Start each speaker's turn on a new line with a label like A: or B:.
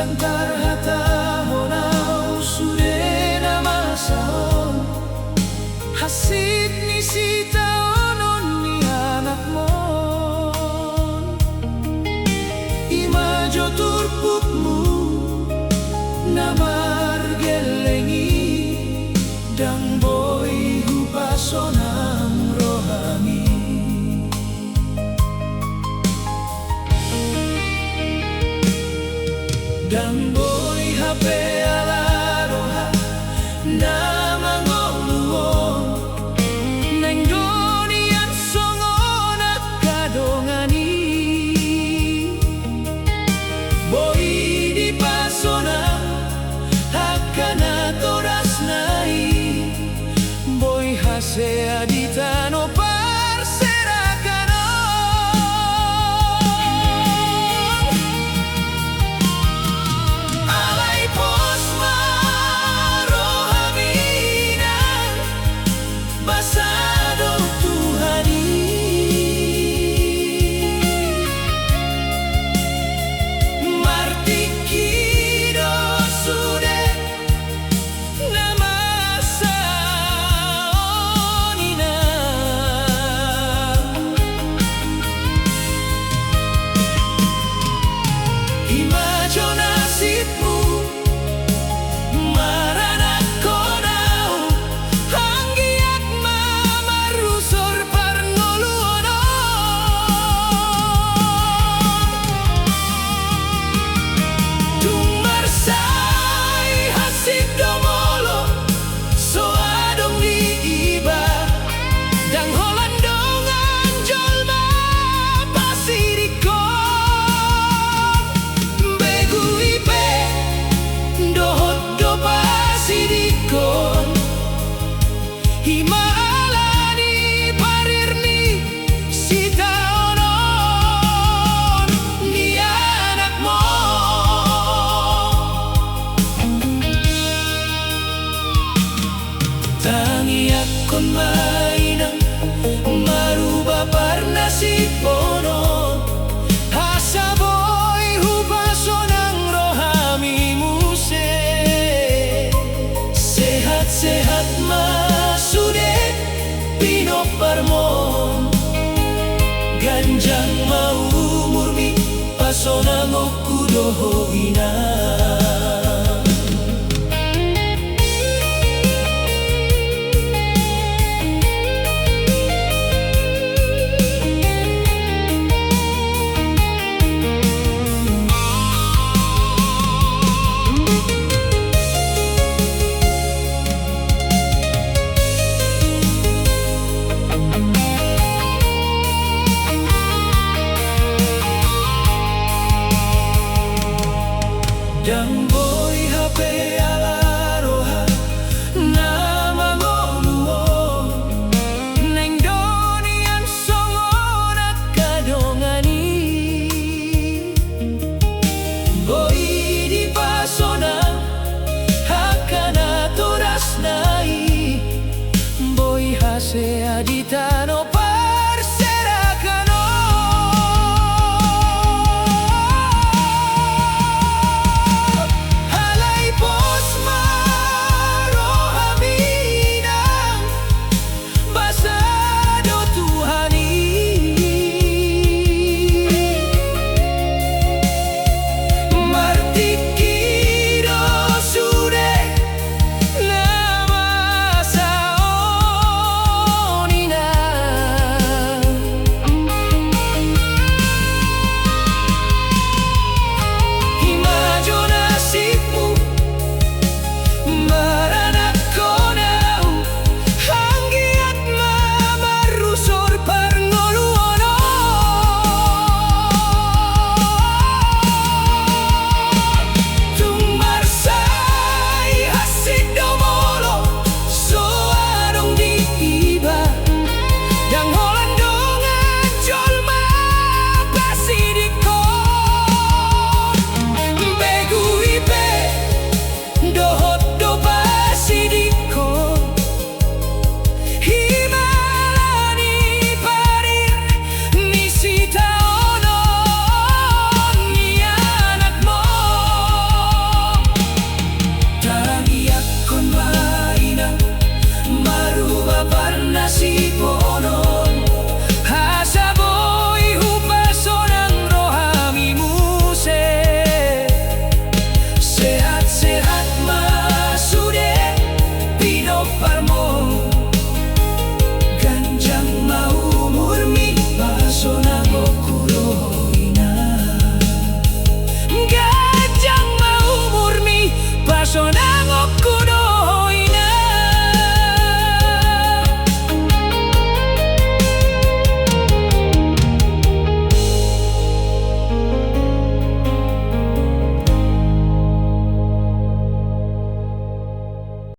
A: lantar hata honau sudena masahon hasit ni sita onon ni anak mon imajo turpukmu namar gelengi dang boy hupasonam rohani dang boy hape ala roha nama ngoluon neng donian songon at kadongani boy di pasonam hakana toras nai boy hase aditano Himalani parirni sita onon ni anak mo tangi akon mainang maruba parna si onon hasaboy hupasonang rohami muse sehat-sehat parmon ganjang mau murmi pasona ngoku dohoina dang boy hape ala